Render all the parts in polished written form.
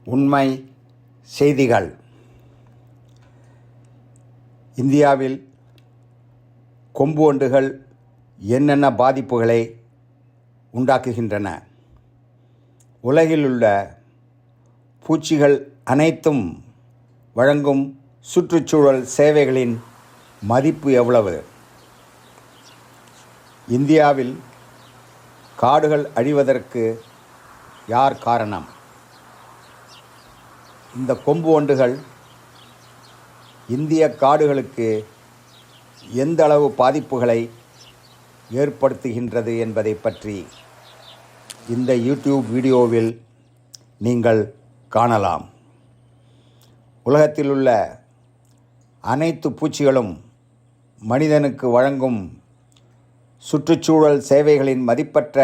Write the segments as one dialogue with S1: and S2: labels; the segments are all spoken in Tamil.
S1: உண்மை செய்திகள். இந்தியாவில் கொம்பு வண்டுகள் என்னென்ன பாதிப்புகளை உண்டாக்குகின்றன? உலகிலுள்ள பூச்சிகள் அனைத்தும் வழங்கும் சுற்றுச்சூழல் சேவைகளின் மதிப்பு எவ்வளவு? இந்தியாவில் காடுகள் அழிவதற்கு யார் காரணம்? இந்த கொம்பு வண்டுகள் இந்திய காடுகளுக்கு எந்த அளவு பாதிப்புகளை ஏற்படுத்துகின்றது என்பதை பற்றி இந்த யூடியூப் வீடியோவில் நீங்கள் காணலாம். உலகத்தில் உள்ள அனைத்து பூச்சிகளும் மனிதனுக்கு வழங்கும் சுற்றுச்சூழல் சேவைகளின் மதிப்பற்ற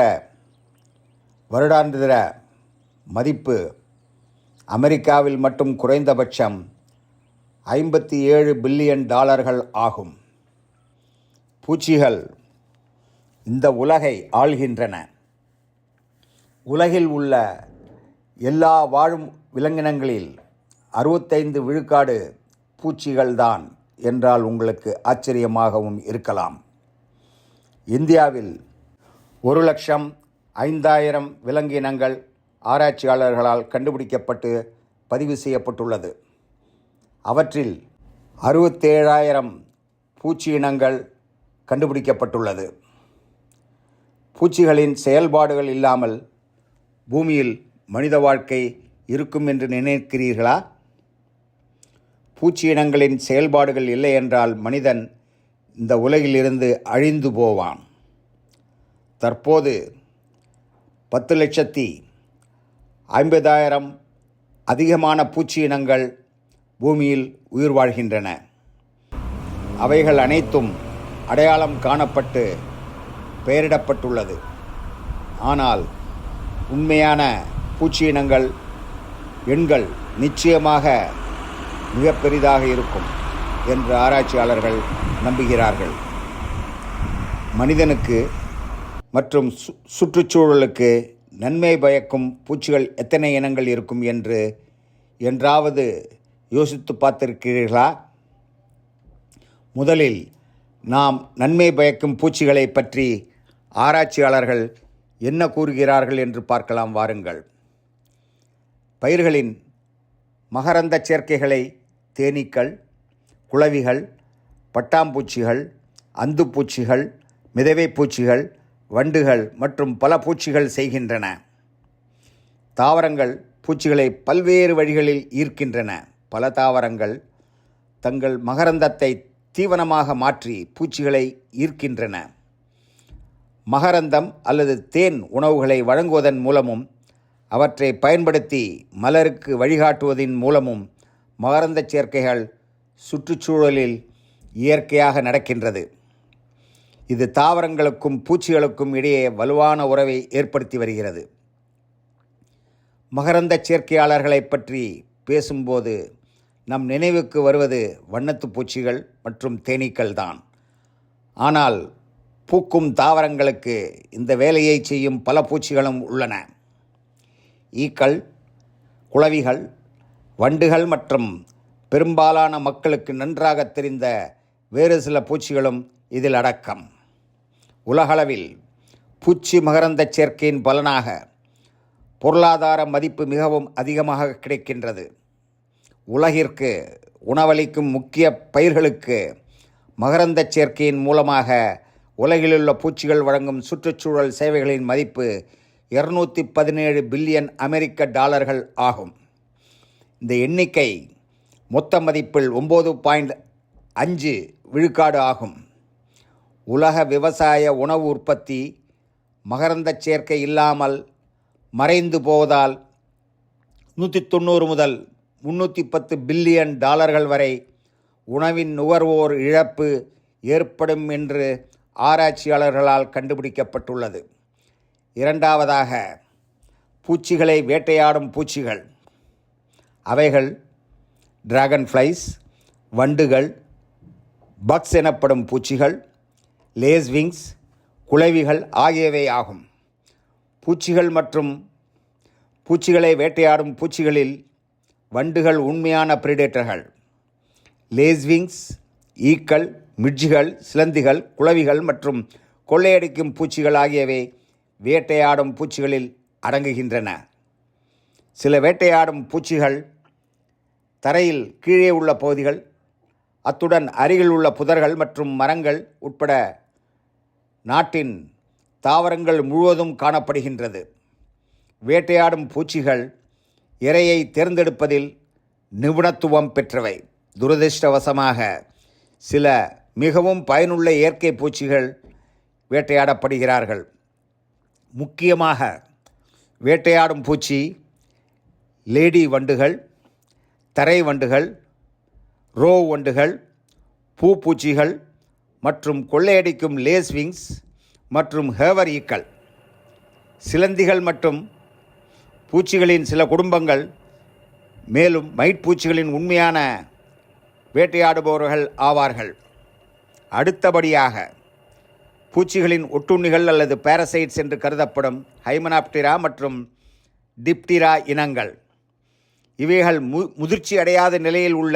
S1: வருடாந்திர மதிப்பு அமெரிக்காவில் மட்டும் குறைந்தபட்சம் $57 பில்லியன் ஆகும். பூச்சிகள் இந்த உலகை ஆள்கின்றன. உலகில் உள்ள எல்லா வாழும் விலங்கினங்களில் 65 விழுக்காடு பூச்சிகள்தான் என்றால் உங்களுக்கு ஆச்சரியமாகவும் இருக்கலாம். இந்தியாவில் 1,05,000 விலங்கினங்கள் ஆராய்ச்சியாளர்களால் கண்டுபிடிக்கப்பட்டு பதிவு செய்யப்பட்டுள்ளது. அவற்றில் 67,000 பூச்சி இனங்கள் கண்டுபிடிக்கப்பட்டுள்ளது. பூச்சிகளின் செயல்பாடுகள் இல்லாமல் பூமியில் மனித வாழ்க்கை இருக்கும் என்று நினைக்கிறீர்களா? பூச்சி இனங்களின் செயல்பாடுகள் இல்லை என்றால் மனிதன் இந்த உலகிலிருந்து அழிந்து போவான். தற்போது 10,50,000 அதிகமான பூச்சி இனங்கள் பூமியில் உயிர் வாழ்கின்றன. அவைகள் அனைத்தும் அடையாளம் காணப்பட்டு பெயரிடப்பட்டுள்ளது. ஆனால் உண்மையான பூச்சி இனங்கள் எண்கள் நிச்சயமாக மிக பெரிதாக இருக்கும் என்று ஆராய்ச்சியாளர்கள் நம்புகிறார்கள். மனிதனுக்கு மற்றும் சுற்றுச்சூழலுக்கு நன்மை பயக்கும் பூச்சிகள் எத்தனை இனங்கள் இருக்கும் என்று என்றாவது யோசித்து பார்த்திருக்கிறீர்களா? முதலில் நாம் நன்மை பயக்கும் பூச்சிகளை பற்றி ஆராய்ச்சியாளர்கள் என்ன கூறுகிறார்கள் என்று பார்க்கலாம் வாருங்கள். பயிர்களின் மகரந்த சேர்க்கைகளை தேனீக்கள், குளவிகள், பட்டாம்பூச்சிகள், அந்துப்பூச்சிகள், மிதவை பூச்சிகள், வண்டுகள் மற்றும் பல பூச்சிகள் செய்கின்றன. தாவரங்கள் பூச்சிகளை பல்வேறு வழிகளில் ஈர்க்கின்றன. பல தாவரங்கள் தங்கள் மகரந்தத்தை தீவனமாக மாற்றி பூச்சிகளை ஈர்க்கின்றன. மகரந்தம் அல்லது தேன் உணவுகளை வழங்குவதன் மூலமும் அவற்றை பயன்படுத்தி மலருக்கு வழிகாட்டுவதன் மூலமும் மகரந்த சேர்க்கைகள் சுற்றுச்சூழலில் இயற்கையாக நடக்கின்றது. இது தாவரங்களுக்கும் பூச்சிகளுக்கும் இடையே வலுவான உறவை ஏற்படுத்தி வருகிறது. மகரந்த சேர்க்கையாளர்களை பற்றி பேசும்போது நம் நினைவுக்கு வருவது வண்ணத்து பூச்சிகள் மற்றும் தேனீக்கள் தான். ஆனால் பூக்கும் தாவரங்களுக்கு இந்த வேலையை செய்யும் பல பூச்சிகளும் உள்ளன. ஈக்கள், குளவிகள், வண்டுகள் மற்றும் பெரும்பாலான மக்களுக்கு நன்றாக தெரிந்த வேறு சில பூச்சிகளும் இதில் அடக்கம். உலகளவில் பூச்சி மகரந்த சேர்க்கையின் பலனாக பொருளாதார மதிப்பு மிகவும் அதிகமாக கிடைக்கின்றது. உலகிற்கு உணவளிக்கும் முக்கிய பயிர்களுக்கு மகரந்த சேர்க்கையின் மூலமாக உலகிலுள்ள பூச்சிகள் வழங்கும் சுற்றுச்சூழல் சேவைகளின் மதிப்பு $217 பில்லியன் ஆகும். இந்த எண்ணிக்கை மொத்த மதிப்பில் 9.5 விழுக்காடு ஆகும். உலக விவசாய உணவு உற்பத்தி மகரந்த சேர்க்கை இல்லாமல் மறைந்து போவதால் 190 முதல் 310 பில்லியன் வரை உணவின் நுகர்வோர் இழப்பு ஏற்படும் என்று ஆராய்ச்சியாளர்களால் கண்டுபிடிக்கப்பட்டுள்ளது. இரண்டாவதாக, பூச்சிகளை வேட்டையாடும் பூச்சிகள். அவைகள் டிராகன் ஃப்ளைஸ், வண்டுகள், பக்ஸ் எனப்படும் பூச்சிகள், லேஸ்விங்ஸ், குளவிகள் ஆகியவை ஆகும். பூச்சிகள் மற்றும் பூச்சிகளை வேட்டையாடும் பூச்சிகளில் வண்டுகள் உண்மையான பிரிடேட்டர்கள். லேஸ்விங்ஸ், ஈக்கள், மிட்ஜுகள், சிலந்திகள், குளவிகள் மற்றும் கொள்ளையடிக்கும் பூச்சிகள் ஆகியவை வேட்டையாடும் பூச்சிகளில் அடங்குகின்றன. சில வேட்டையாடும் பூச்சிகள் தரையில் கீழே உள்ள பகுதிகள், அத்துடன் அருகில் உள்ள புதர்கள் மற்றும் மரங்கள் உட்பட நாட்டின் தாவரங்கள் முழுவதும் காணப்படுகின்றது. வேட்டையாடும் பூச்சிகள் இரையை தேர்ந்தெடுப்பதில் நிபுணத்துவம் பெற்றவை. துரதிர்ஷ்டவசமாக சில மிகவும் பயனுள்ள இயற்கை பூச்சிகள் வேட்டையாடப்படுகிறார்கள். முக்கியமாக வேட்டையாடும் பூச்சி லேடி வண்டுகள், தரை வண்டுகள், ரோ வண்டுகள், பூச்சிகள் மற்றும் கொள்ளையடிக்கும் லேஸ்விங்ஸ் மற்றும் ஹேவர் ஈக்கள். சிலந்திகள் மற்றும் பூச்சிகளின் சில குடும்பங்கள் மேலும் மைட்பூச்சிகளின் உண்மையான வேட்டையாடுபவர்கள் ஆவார்கள். அடுத்தபடியாக பூச்சிகளின் ஒட்டுண்ணிகள் அல்லது பாரசைட்ஸ் என்று கருதப்படும் ஹைமனாப்டிரா மற்றும் டிப்டிரா இனங்கள். இவைகள் முதிர்ச்சி அடையாத நிலையில் உள்ள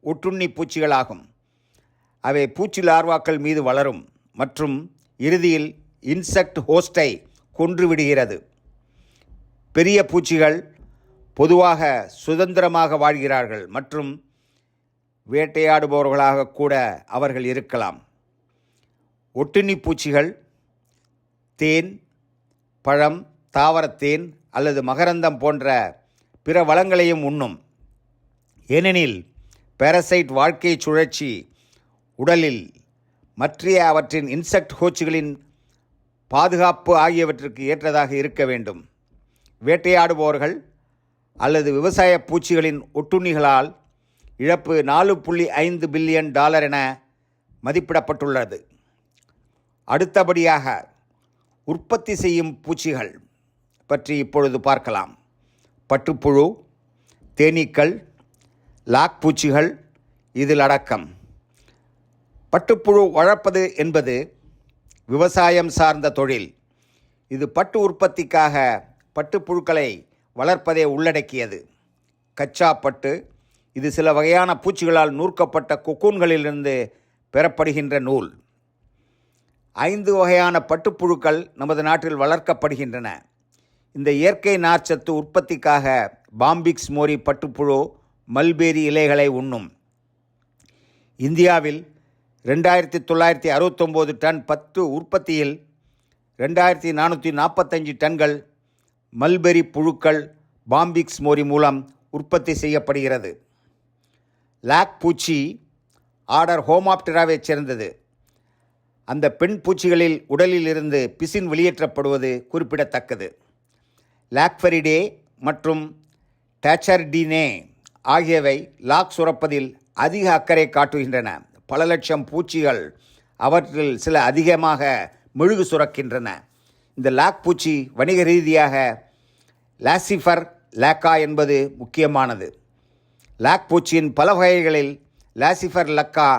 S1: ஒட்டுண்ணி பூச்சிகளாகும். அவை பூச்சி லார்வாக்கள் மீது வளரும் மற்றும் இறுதியில் இன்செக்ட் ஹோஸ்டை கொன்றுவிடுகிறது. பெரிய பூச்சிகள் பொதுவாக சுதந்திரமாக வாழ்கிறார்கள் மற்றும் வேட்டையாடுபவர்களாக கூட அவர்கள் இருக்கலாம். ஒட்டுண்ணி பூச்சிகள் தேன், பழம், தாவரத்தேன் அல்லது மகரந்தம் போன்ற பிற வளங்களையும் உண்ணும். ஏனெனில் பாரசைட் வாழ்க்கை சுழற்சி உடலில் மற்றைய அவற்றின் இன்செக்ட் ஹோஸ்ட்களின் பாதுகாப்பு ஆகியவற்றுக்கு ஏற்றதாக இருக்க வேண்டும். வேட்டையாடுபவர்கள் அல்லது விவசாய பூச்சிகளின் ஒட்டுண்ணிகளால் இழப்பு $4.5 பில்லியன் என மதிப்பிடப்பட்டுள்ளது. அடுத்தபடியாக உற்பத்தி செய்யும் பூச்சிகள் பற்றி இப்பொழுது பார்க்கலாம். பட்டுப்புழு, தேனீக்கள், லாக் பூச்சிகள் இதில் அடக்கம். பட்டுப்புழு வளர்ப்பது என்பது விவசாயம் சார்ந்த தொழில். இது பட்டு உற்பத்திக்காக பட்டுப்புழுக்களை வளர்ப்பதை உள்ளடக்கியது. கச்சா பட்டு, இது சில வகையான பூச்சிகளால் நூற்கப்பட்ட கொக்கூன்களிலிருந்து பெறப்படுகின்ற நூல். 5 வகையான பட்டுப்புழுக்கள் நமது நாட்டில் வளர்க்கப்படுகின்றன. இந்த இயற்கை நார்ச்சத்து உற்பத்திக்காக பாம்பிக்ஸ் மோரி பட்டுப்புழு மல்பெரி இலைகளை உண்ணும். இந்தியாவில் 2969 டன் பட்டு உற்பத்தியில் 2445 டன்கள் மல்பெரி புழுக்கள் பாம்பிக்ஸ் மோரி மூலம் உற்பத்தி செய்யப்படுகிறது. லாக் பூச்சி ஆர்டர் ஹோமாப்டெராவைச் சேர்ந்தது. அந்த பெண் பூச்சிகளில் உடலில் இருந்து பிசின் வெளியேற்றப்படுவது குறிப்பிடத்தக்கது. லாக்ஃபெரிடே மற்றும் டேச்சர்டினே ஆகியவை லாக் சுரப்பதில் அதிக அக்கறை காட்டுகின்றன. பல லட்சம் பூச்சிகள் அவற்றில் சில அதிகமாக மெழுகு சுரக்கின்றன. இந்த லாக் பூச்சி வணிக ரீதியாக லாசிஃபர் லாக்கா என்பது முக்கியமானது. லாக் பூச்சியின் பல வகைகளில் லாசிஃபர் லக்கா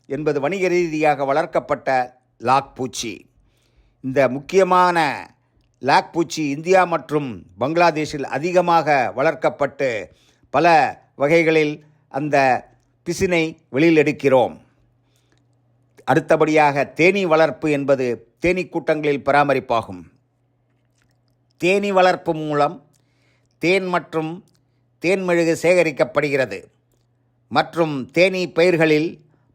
S1: என்பது வணிக ரீதியாக வளர்க்கப்பட்ட லாக் பூச்சி. இந்த முக்கியமான லாக் பூச்சி இந்தியா மற்றும் பங்களாதேஷில் அதிகமாக வளர்க்கப்பட்டு பல வகைகளில் அந்த பிசினை வெளியில் எடுக்கிறோம். அடுத்தபடியாக தேனீ வளர்ப்பு என்பது தேனீ கூட்டங்களில் பராமரிப்பாகும். தேனீ வளர்ப்பு மூலம் தேன் மற்றும் தேன்மெழுகு சேகரிக்கப்படுகிறது மற்றும் தேனீ பயிர்களில்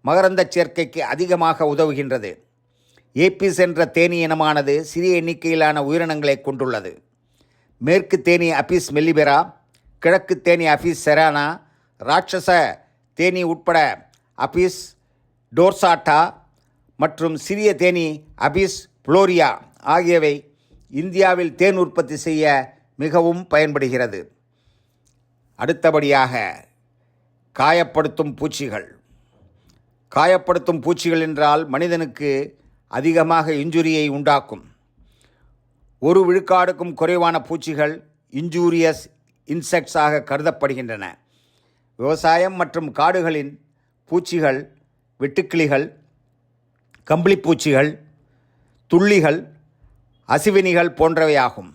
S1: மகரந்த சேர்க்கைக்கு அதிகமாக உதவுகின்றது. ஏபிஸ் என்ற தேனீ இனமானது சிறிய எண்ணிக்கையிலான உயிரினங்களை கொண்டுள்ளது. மேற்கு தேனீ அபிஸ் மெல்லிபெரா, கிழக்கு தேனீ அபிஸ் செரானா, ராட்சச தேனீ உட்பட அபிஸ் டோர்சாட்டா மற்றும் சிறிய தேனீ அபிஸ் புளோரியா ஆகியவை இந்தியாவில் தேன் உற்பத்தி செய்ய மிகவும் பயன்படுகிறது. அடுத்தபடியாக காயப்படுத்தும் பூச்சிகள். காயப்படுத்தும் பூச்சிகள் என்றால் மனிதனுக்கு அதிகமாக இன்ஜுரியை உண்டாக்கும். 1 விழுக்காடுக்கும் குறைவான பூச்சிகள் இன்ஜூரியஸ் இன்செக்ட்ஸாக கருதப்படுகின்றன. விவசாயம் மற்றும் காடுகளின் பூச்சிகள் வெட்டுக்கிளிகள், கம்பளிப்பூச்சிகள், துள்ளிகள், அசிவினிகள் போன்றவையாகும்.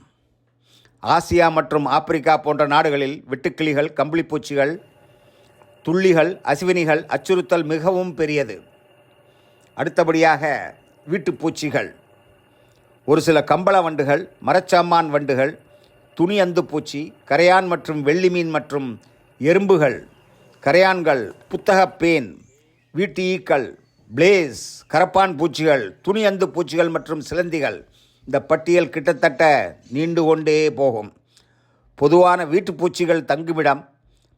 S1: ஆசியா மற்றும் ஆப்பிரிக்கா போன்ற நாடுகளில் வெட்டுக்கிளிகள், கம்பளிப்பூச்சிகள், துள்ளிகள், அசுவினிகள் அச்சுறுத்தல் மிகவும் பெரியது. அடுத்தபடியாக வீட்டுப்பூச்சிகள். ஒரு சில கம்பள வண்டுகள், மரச்சாமான் வண்டுகள், துணி அந்து பூச்சி, கரையான் மற்றும் வெள்ளி மீன் மற்றும் எறும்புகள், கரையான்கள், புத்தகப் பேன், வீட்டு ஈக்கள், பிளேஸ், கரப்பான் பூச்சிகள், துணி அந்து பூச்சிகள் மற்றும் சிலந்திகள். இந்த பட்டியல் கிட்டத்தட்ட நீண்டு கொண்டே போகும். பொதுவான வீட்டுப்பூச்சிகள் தங்குமிடம்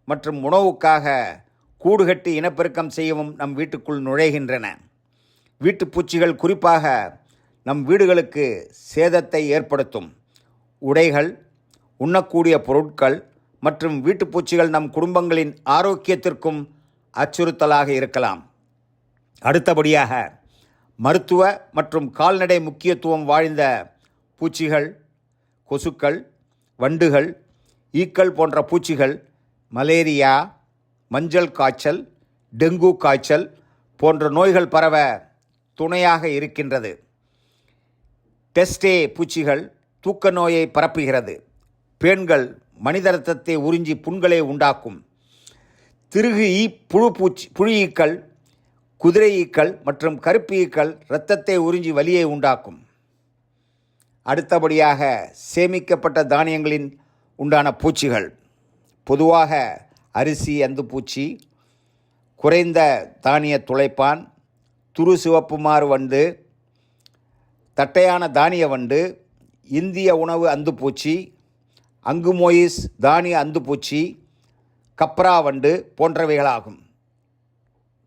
S1: மற்றும் உணவுக்காக கூடு கட்டி இனப்பெருக்கம் செய்யவும் நம் வீட்டுக்குள் நுழைகின்றன. வீட்டுப்பூச்சிகள் குறிப்பாக நம் வீடுகளுக்கு சேதத்தை ஏற்படுத்தும். உடைகள், உண்ணக்கூடிய பொருட்கள் மற்றும் வீட்டுப்பூச்சிகள் நம் குடும்பங்களின் ஆரோக்கியத்திற்கும் அச்சுறுத்தலாக இருக்கலாம். அடுத்தபடியாக மருத்துவ மற்றும் கால்நடை முக்கியத்துவம் வாய்ந்த பூச்சிகள், கொசுக்கள், வண்டுகள், ஈக்கள் போன்ற பூச்சிகள் மலேரியா, மஞ்சள் காய்ச்சல், டெங்கு காய்ச்சல் போன்ற நோய்கள் பரவ துணையாக இருக்கின்றது. டெஸ்டே பூச்சிகள் தூக்க நோயை பரப்புகிறது. பேன்கள் மனித இரத்தத்தை உறிஞ்சி புண்களை உண்டாக்கும். திருகு ஈ, புழு ஈக்கள், குதிரை ஈக்கள் மற்றும் கருப்பு ஈக்கள் இரத்தத்தை உறிஞ்சி வலியை உண்டாக்கும். அடுத்தபடியாக சேமிக்கப்பட்ட தானியங்களின் உண்டான பூச்சிகள். பொதுவாக அரிசி அந்துப்பூச்சி, குறைந்த தானிய துளைப்பான், துரு சிவப்புமாறு வண்டு, தட்டையான தானிய வண்டு, இந்திய உணவு அந்துப்பூச்சி, அங்குமோயிஸ் தானிய அந்துப்பூச்சி, கப்ரா வண்டு போன்றவைகளாகும்.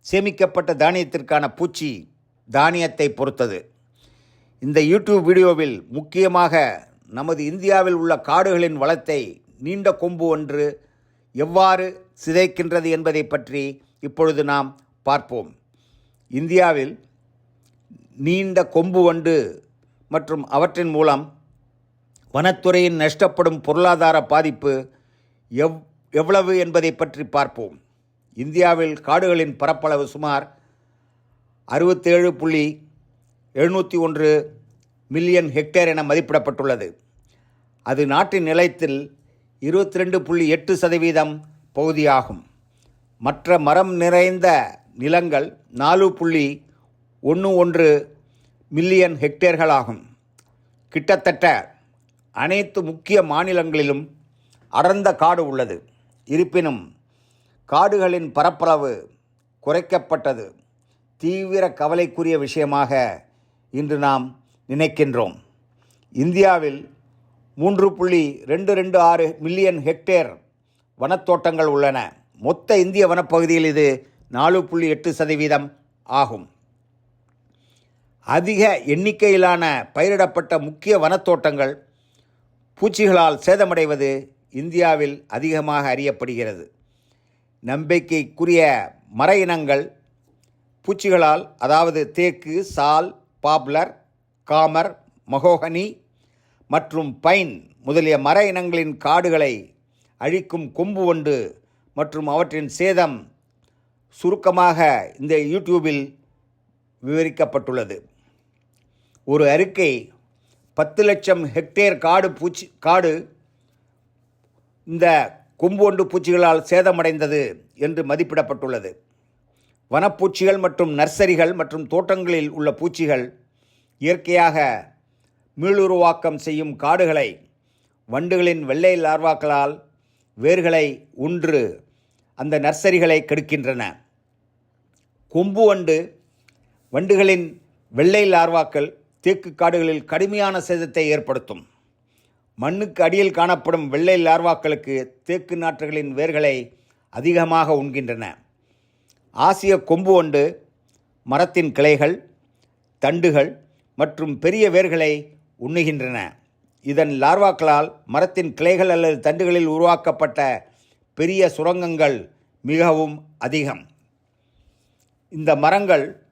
S1: சேமிக்கப்பட்ட தானியத்திற்கான பூச்சி தானியத்தை பொறுத்தது. இந்த யூடியூப் வீடியோவில் முக்கியமாக நமது இந்தியாவில் உள்ள காடுகளின் வளத்தை நீண்ட கொம்பு ஒன்று எவ்வாறு சிதைக்கின்றது என்பதை பற்றி இப்பொழுது நாம் பார்ப்போம். இந்தியாவில் நீண்ட கொம்பு வண்டு மற்றும் அவற்றின் மூலம் வனத்துறையின் நஷ்டப்படும் பொருளாதார பாதிப்பு எவ்வளவு என்பதை பற்றி பார்ப்போம். இந்தியாவில் காடுகளின் பரப்பளவு சுமார் 67.701 மில்லியன் ஹெக்டேர் என மதிப்பிடப்பட்டுள்ளது. அது நாட்டின் நிலத்தில் 22.8% பகுதியாகும். மற்ற மரம் நிறைந்த நிலங்கள் 4.11 மில்லியன் ஹெக்டேர்களாகும். கிட்டத்தட்ட அனைத்து முக்கிய மாநிலங்களிலும் அடர்ந்த காடு உள்ளது. இருப்பினும் காடுகளின் பரப்பளவு குறைக்கப்பட்டது தீவிர கவலைக்குரிய விஷயமாக இன்று நாம் நினைக்கின்றோம். இந்தியாவில் 3.226 மில்லியன் ஹெக்டேர் வனத்தோட்டங்கள் உள்ளன. மொத்த இந்திய வனப்பகுதியில் இது 4.8% ஆகும். அதிக எண்ணிக்கையிலான பயிரிடப்பட்ட முக்கிய வனத்தோட்டங்கள் பூச்சிகளால் சேதமடைவது இந்தியாவில் அதிகமாக அறியப்படுகிறது. நம்பிக்கைக்குரிய மர இனங்கள் பூச்சிகளால், அதாவது தேக்கு, சால், பாப்லர், காமர், மகோகனி மற்றும் பைன் முதலிய மர இனங்களின் காடுகளை அழிக்கும் கொம்பு வண்டு மற்றும் அவற்றின் சேதம் சுருக்கமாக இந்த யூடியூபில் விவரிக்கப்பட்டுள்ளது. ஒரு அறிக்கை 10 லட்சம் ஹெக்டேர் காடு இந்த கொம்பு வண்டு பூச்சிகளால் சேதமடைந்தது என்று மதிப்பிடப்பட்டுள்ளது. வனப்பூச்சிகள் மற்றும் நர்சரிகள் மற்றும் தோட்டங்களில் உள்ள பூச்சிகள் இயற்கையாக மீளுருவாக்கம் செய்யும் காடுகளை வண்டுகளின் வெள்ளை லார்வாக்களால் வேர்களை உன்று அந்த நர்சரிகளை கெடுக்கின்றன. கொம்பு வண்டுகளின் வெள்ளை லார்வாக்கள் தேக்கு காடுகளில் கடுமையான சேதத்தை ஏற்படுத்தும். மண்ணுக்கு அடியில் காணப்படும் வெள்ளை லார்வாக்களுக்கு தேக்கு நாற்றுகளின் வேர்களை அதிகமாக உண்கின்றன. ஆசிய கொம்பு வண்டு மரத்தின் கிளைகள், தண்டுகள் மற்றும் பெரிய வேர்களை உண்ணுகின்றன. இதன் லார்வாக்களால் மரத்தின் கிளைகள் அல்லது தண்டுகளில் உருவாக்கப்பட்ட பெரிய சுரங்கங்கள் மிகவும் அதிகம். இந்த மரங்கள்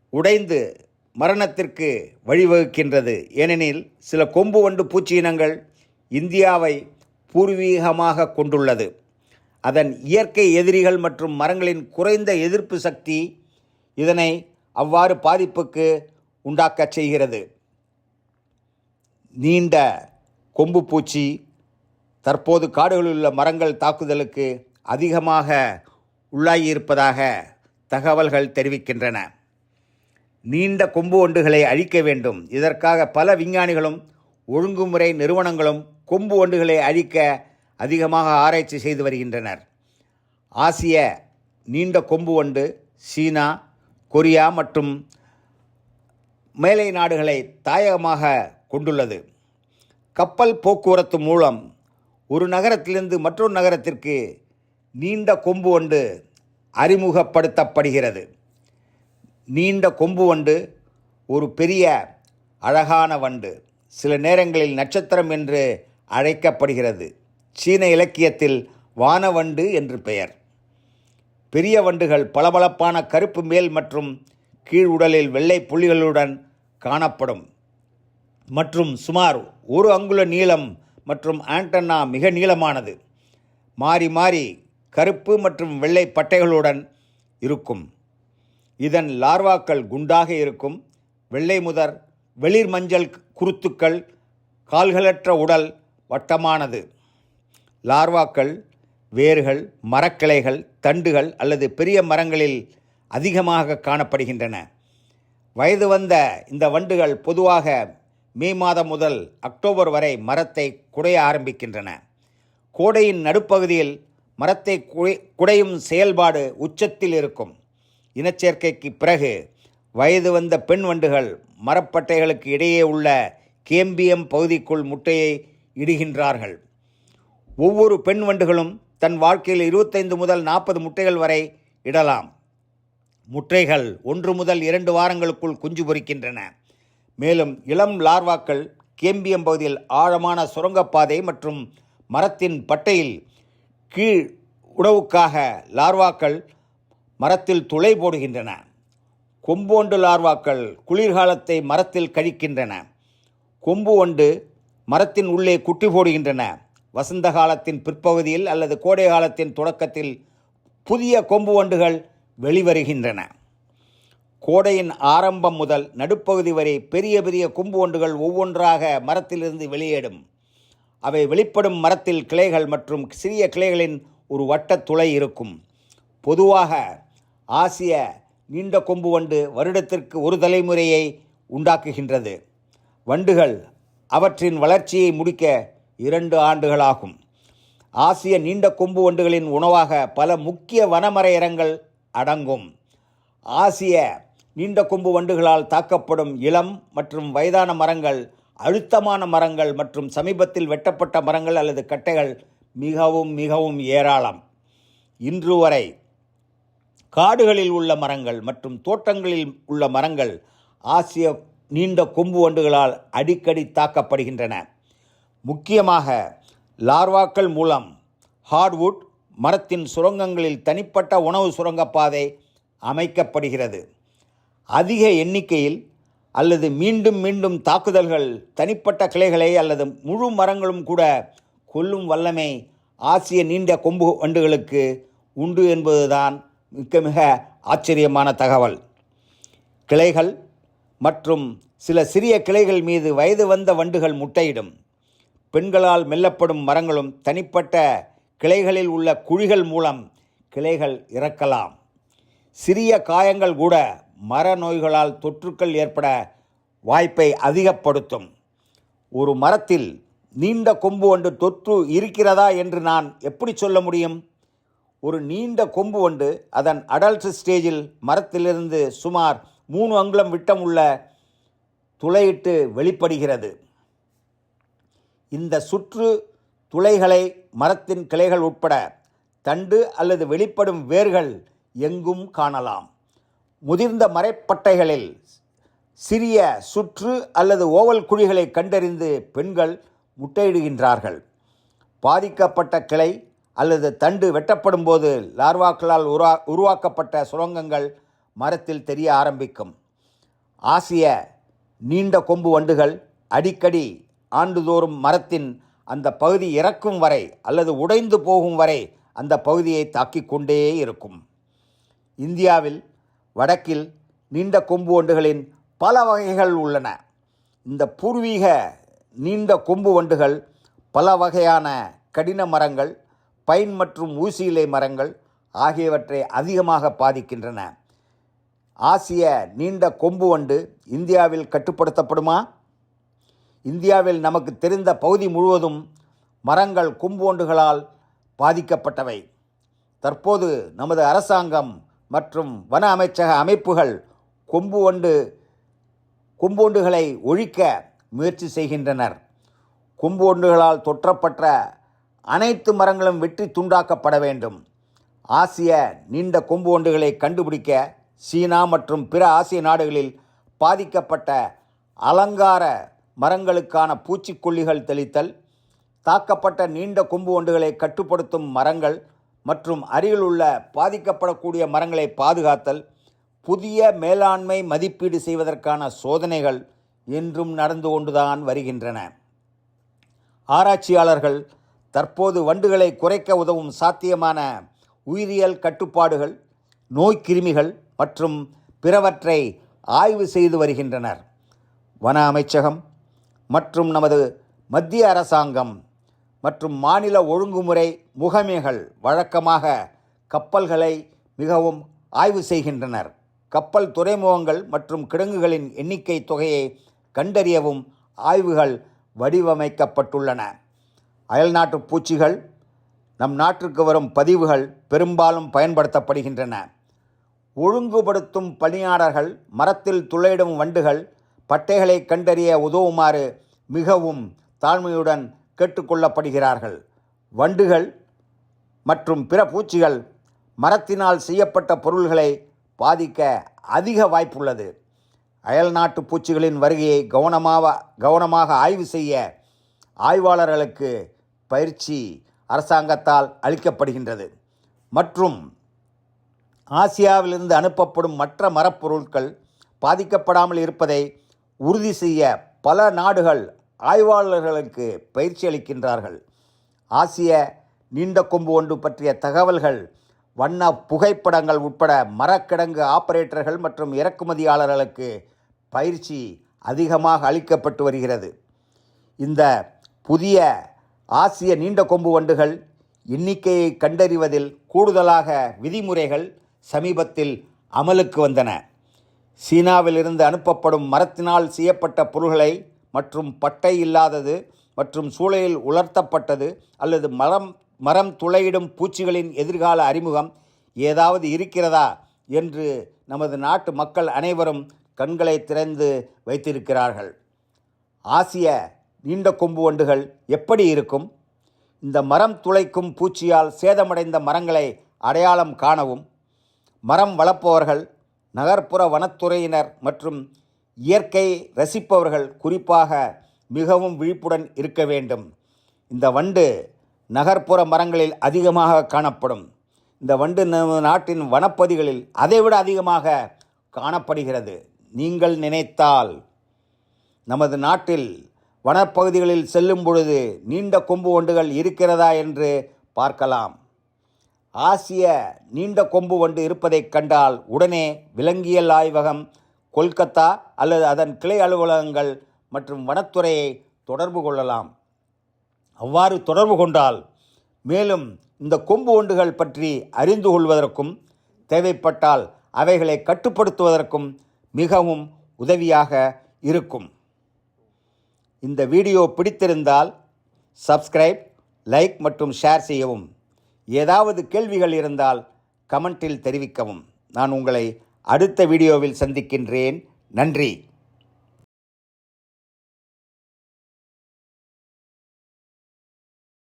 S1: உடைந்து மரணத்திற்கு வழிவகுக்கின்றது. ஏனெனில் சில கொம்பு வண்டு பூச்சி இனங்கள் இந்தியாவை பூர்வீகமாக கொண்டுள்ளது. அதன் இயற்கை எதிரிகள் மற்றும் மரங்களின் குறைந்த எதிர்ப்பு சக்தி இதனை அவ்வாறு பாதிப்புக்கு உண்டாக்கச் செய்கிறது. நீண்ட கொம்பு பூச்சி தற்போது காடுகளில் உள்ள மரங்கள் தாக்குதலுக்கு அதிகமாக உள்ளாகியிருப்பதாக தகவல்கள் தெரிவிக்கின்றன. நீண்ட கொம்பு வண்டுகளை அழிக்க வேண்டும். இதற்காக பல விஞ்ஞானிகளும் ஒழுங்குமுறை நிறுவனங்களும் கொம்பு வண்டுகளை அழிக்க அதிகமாக ஆராய்ச்சி செய்து வருகின்றனர். ஆசிய நீண்ட கொம்பு வண்டு சீனா, கொரியா மற்றும் மேலை நாடுகளை தாயகமாக கொண்டுள்ளது. கப்பல் போக்குவரத்து மூலம் ஒரு நகரத்திலிருந்து மற்றொரு நகரத்திற்கு நீண்ட கொம்பு வண்டு அறிமுகப்படுத்தப்படுகிறது. நீண்ட கொம்பு வண்டு ஒரு பெரிய அழகான வண்டு, சில நேரங்களில் நட்சத்திரம் என்று அழைக்கப்படுகிறது. சீன இலக்கியத்தில் வானவண்டு என்று பெயர். பெரிய வண்டுகள் பளபளப்பான கருப்பு மேல் மற்றும் கீழ் உடலில் வெள்ளை புள்ளிகளுடன் காணப்படும் மற்றும் சுமார் 1 அங்குல நீளம் மற்றும் ஆண்டனா மிக நீளமானது. மாறி மாறி கருப்பு மற்றும் வெள்ளை பட்டைகளுடன் இருக்கும். இதன் லார்வாக்கள் குண்டாக இருக்கும். வெள்ளை முதல் வெளிர் மஞ்சள் குருத்துக்கள், கால்களற்ற உடல் வட்டமானது. லார்வாக்கள் வேர்கள், மரக்கிளைகள், தண்டுகள் அல்லது பெரிய மரங்களில் அதிகமாக காணப்படுகின்றன. வயது வந்த இந்த வண்டுகள் பொதுவாக மே மாதம் முதல் அக்டோபர் வரை மரத்தை குடைய ஆரம்பிக்கின்றன. கோடையின் நடுப்பகுதியில் மரத்தை குடையும் செயல்பாடு உச்சத்தில் இருக்கும். இனச்சேர்க்கைக்கு பிறகு வயது வந்த பெண் வண்டுகள் மரப்பட்டைகளுக்கு இடையே உள்ள கேம்பியம் பகுதிக்குள் முட்டையை இடுகின்றார்கள். ஒவ்வொரு பெண் வண்டுகளும் தன் வாழ்க்கையில் 25 முதல் 40 முட்டைகள் வரை இடலாம். முட்டைகள் 1 முதல் 2 வாரங்களுக்குள் குஞ்சு பொரிக்கின்றன. மேலும் இளம் லார்வாக்கள் கேம்பியம் பகுதியில் ஆழமான சுரங்கப்பாதை மற்றும் மரத்தின் பட்டையில் கீழ் உணவுக்காக லார்வாக்கள் மரத்தில் துளை போடுகின்றன. கொம்பு வண்டு லார்வாக்கள் குளிர்காலத்தை மரத்தில் கழிக்கின்றன. கொம்பு வண்டு மரத்தின் உள்ளே குட்டி போடுகின்றன. வசந்த காலத்தின் பிற்பகுதியில் அல்லது கோடை காலத்தின் தொடக்கத்தில் புதிய கொம்பு வண்டுகள் வெளிவருகின்றன. கோடையின் ஆரம்பம் முதல் நடுப்பகுதி வரை பெரிய பெரிய கொம்பு வண்டுகள் ஒவ்வொன்றாக மரத்திலிருந்து வெளியேடும். அவை வெளிப்படும் மரத்தில் கிளைகள் மற்றும் சிறிய கிளைகளின் ஒரு வட்ட துளை இருக்கும். பொதுவாக ஆசிய நீண்ட கொம்பு வண்டு வருடத்திற்கு ஒரு தலைமுறையை உண்டாக்குகின்றது. வண்டுகள் அவற்றின் வளர்ச்சியை முடிக்க 2 ஆண்டுகளாகும். ஆசிய நீண்ட கொம்பு வண்டுகளின் உணவாக பல முக்கிய வனமரையினங்கள் அடங்கும். ஆசிய நீண்ட கொம்பு வண்டுகளால் தாக்கப்படும் இளம் மற்றும் வயதான மரங்கள், அழுத்தமான மரங்கள் மற்றும் சமீபத்தில் வெட்டப்பட்ட மரங்கள் அல்லது கட்டைகள் மிகவும் மிகவும் ஏராளம். இன்று வரை காடுகளில் உள்ள மரங்கள் மற்றும் தோட்டங்களில் உள்ள மரங்கள் ஆசிய நீண்ட கொம்பு வண்டுகளால் அடிக்கடி தாக்கப்படுகின்றன. முக்கியமாக லார்வாக்கள் மூலம் ஹார்ட்வுட் மரத்தின் சுரங்கங்களில் தனிப்பட்ட உணவு சுரங்கப்பாதை அமைக்கப்படுகிறது. அதிக எண்ணிக்கையில் அல்லது மீண்டும் மீண்டும் தாக்குதல்கள் தனிப்பட்ட கிளைகளை அல்லது முழு மரங்களும் கூட கொல்லும் வல்லமை ஆசிய நீண்ட கொம்பு வண்டுகளுக்கு உண்டு என்பதுதான் மிக ஆச்சரியமான தகவல். கிளைகள் மற்றும் சில சிறிய கிளைகள் மீது வயது வந்த வண்டுகள் முட்டையிடும். பெண்களால் மெல்லப்படும் மரங்களும் தனிப்பட்ட கிளைகளில் உள்ள குழிகள் மூலம் கிளைகள் இறக்கலாம். சிறிய காயங்கள் கூட மர நோய்களால் தொற்றுக்கள் ஏற்பட வாய்ப்பை அதிகப்படுத்தும். ஒரு மரத்தில் நீண்ட கொம்பு வண்டு தொற்று இருக்கிறதா என்று நான் எப்படி சொல்ல முடியும்? ஒரு நீண்ட கொம்பு வண்டு அதன் அடல்ட் ஸ்டேஜில் மரத்திலிருந்து சுமார் 3 அங்குலம் விட்டம் உள்ள துளையிட்டு வெளிப்படுகிறது. இந்த சுற்று துளைகளை மரத்தின் கிளைகள் உட்பட தண்டு அல்லது வெளிப்படும் வேர்கள் எங்கும் காணலாம். முதிர்ந்த மரப்பட்டைகளில் சிறிய சுற்று அல்லது ஓவல் குழிகளை கண்டறிந்து பெண்கள் முட்டையிடுகின்றார்கள். பாதிக்கப்பட்ட கிளை அல்லது தண்டு வெட்டப்படும் போது லார்வாக்களால் உருவாக்கப்பட்ட சுரங்கங்கள் மரத்தில் தெரிய ஆரம்பிக்கும். ஆசிய நீண்ட கொம்பு வண்டுகள் அடிக்கடி ஆண்டுதோறும் மரத்தின் அந்த பகுதி இறக்கும் வரை அல்லது உடைந்து போகும் வரை அந்த பகுதியை தாக்கிக் கொண்டே இருக்கும். இந்தியாவில் வடக்கில் நீண்ட கொம்பு வண்டுகளின் பல வகைகள் உள்ளன. இந்த பூர்வீக நீண்ட கொம்பு வண்டுகள் பல வகையான கடின மரங்கள், பைன் மற்றும் ஊசி இலை மரங்கள் ஆகியவற்றை அதிகமாக பாதிக்கின்றன. ஆசிய நீண்ட கொம்பு வண்டு இந்தியாவில் கட்டுப்படுத்தப்படுமா? இந்தியாவில் நமக்கு தெரிந்த பகுதி முழுவதும் மரங்கள் கொம்பு வண்டுகளால் பாதிக்கப்பட்டவை. தற்போது நமது அரசாங்கம் மற்றும் வன அமைச்சக அமைப்புகள் கொம்பு வண்டுகளை ஒழிக்க முயற்சி செய்கின்றனர். கொம்பு வண்டுகளால் தொற்றப்பட்ட அனைத்து மரங்களும் வெட்டி துண்டாக்கப்பட வேண்டும். ஆசிய நீண்ட கொம்பு வண்டுகளை கண்டுபிடிக்க சீனா மற்றும் பிற ஆசிய நாடுகளில் பாதிக்கப்பட்ட அலங்கார மரங்களுக்கான பூச்சிக்கொல்லிகள் தெளித்தல், தாக்கப்பட்ட நீண்ட கொம்பு வண்டுகளை கட்டுப்படுத்தும் மரங்கள் மற்றும் அருகில் உள்ள பாதிக்கப்படக்கூடிய மரங்களை பாதுகாத்தல், புதிய மேலாண்மை மதிப்பீடு செய்வதற்கான சோதனைகள் என்றும் நடந்து கொண்டுதான் வருகின்றன. ஆராய்ச்சியாளர்கள் தற்போது வண்டுகளை குறைக்க உதவும் சாத்தியமான உயிரியல் கட்டுப்பாடுகள், நோய்க்கிருமிகள் மற்றும் பிறவற்றை ஆய்வு செய்து வருகின்றனர். வன அமைச்சகம் மற்றும் நமது மத்திய அரசாங்கம் மற்றும் மாநில ஒழுங்குமுறை முகமைகள் வழக்கமாக கப்பல்களை மிகவும் ஆய்வு செய்கின்றனர். கப்பல் துறைமுகங்கள் மற்றும் கிடங்குகளின் எண்ணிக்கை தொகையை கண்டறியவும் ஆய்வுகள் வடிவமைக்கப்பட்டுள்ளன. அயல்நாட்டு பூச்சிகள் நம் நாட்டிற்கு வரும் பதிவுகள் பெரும்பாலும் பயன்படுத்தப்படுகின்றன. ஒழுங்குபடுத்தும் பணியாளர்கள் மரத்தில் துளையிடும் வண்டுகள் பட்டைகளை கண்டறிய உதவுமாறு மிகவும் தாழ்மையுடன் கேட்டுக்கொள்ளப்படுகிறார்கள். வண்டுகள் மற்றும் பிற பூச்சிகள் மரத்தினால் செய்யப்பட்ட பொருள்களை பாதிக்க அதிக வாய்ப்புள்ளது. அயல்நாட்டு பூச்சிகளின் வருகையை கவனமாக ஆய்வு செய்ய ஆய்வாளர்களுக்கு பயிற்சி அரசாங்கத்தால் அளிக்கப்படுகின்றது. மற்றும் ஆசியாவிலிருந்து அனுப்பப்படும் மற்ற மரப்பொருட்கள் பாதிக்கப்படாமல் இருப்பதை உறுதி செய்ய பல நாடுகள் ஆய்வாளர்களுக்கு பயிற்சி அளிக்கின்றார்கள். ஆசிய நீண்ட கொம்பு வண்டு பற்றிய தகவல்கள், வண்ண புகைப்படங்கள் உட்பட மரக்கிடங்கு ஆபரேட்டர்கள் மற்றும் இறக்குமதியாளர்களுக்கு பயிற்சி அதிகமாக அளிக்கப்பட்டு வருகிறது. இந்த புதிய ஆசிய நீண்ட கொம்பு வண்டுகள் எண்ணிக்கையை கண்டறிவதில் கூடுதலாக விதிமுறைகள் சமீபத்தில் அமலுக்கு வந்தன. சீனாவிலிருந்து அனுப்பப்படும் மரத்தினால் செய்யப்பட்ட பொருள்களை மற்றும் பட்டை இல்லாதது மற்றும் சூளையில் உலர்த்தப்பட்டது அல்லது மரம் துளையிடும் பூச்சிகளின் எதிர்கால அறிமுகம் ஏதாவது இருக்கிறதா என்று நமது நாட்டு மக்கள் அனைவரும் கண்களை திறந்து வைத்திருக்கிறார்கள். ஆசிய நீண்ட கொம்பு வண்டுகள் எப்படி இருக்கும்? இந்த மரம் துளைக்கும் பூச்சியால் சேதமடைந்த மரங்களை அடையாளம் காணவும் மரம் வளர்ப்பவர்கள், நகர்ப்புற வனத்துறையினர் மற்றும் இயற்கை ரசிப்பவர்கள் குறிப்பாக மிகவும் விழிப்புடன் இருக்க வேண்டும். இந்த வண்டு நகர்ப்புற மரங்களில் அதிகமாக காணப்படும். இந்த வண்டு நமது நாட்டின் வனப்பகுதிகளில் அதைவிட அதிகமாக காணப்படுகிறது. நீங்கள் நினைத்தால் நமது நாட்டில் வனப்பகுதிகளில் செல்லும் பொழுது நீண்ட கொம்பு வண்டுகள் இருக்கிறதா என்று பார்க்கலாம். ஆசிய நீண்ட கொம்பு வண்டு இருப்பதைக் கண்டால் உடனே விலங்கியல் ஆய்வகம், கொல்கத்தா அல்லது அதன் கிளை அலுவலகங்கள் மற்றும் வனத்துறையை தொடர்பு கொள்ளலாம். அவ்வாறு தொடர்பு கொண்டால் மேலும் இந்த கொம்பு வண்டுகள் பற்றி அறிந்து கொள்வதற்கும் தேவைப்பட்டால் அவைகளை கட்டுப்படுத்துவதற்கும் மிகவும் உதவியாக இருக்கும். இந்த வீடியோ பிடித்திருந்தால் சப்ஸ்கிரைப், லைக் மற்றும் ஷேர் செய்யவும். ஏதாவது கேள்விகள் இருந்தால் கமெண்டில் தெரிவிக்கவும். நான் உங்களை அடுத்த வீடியோவில் சந்திக்கின்றேன். நன்றி.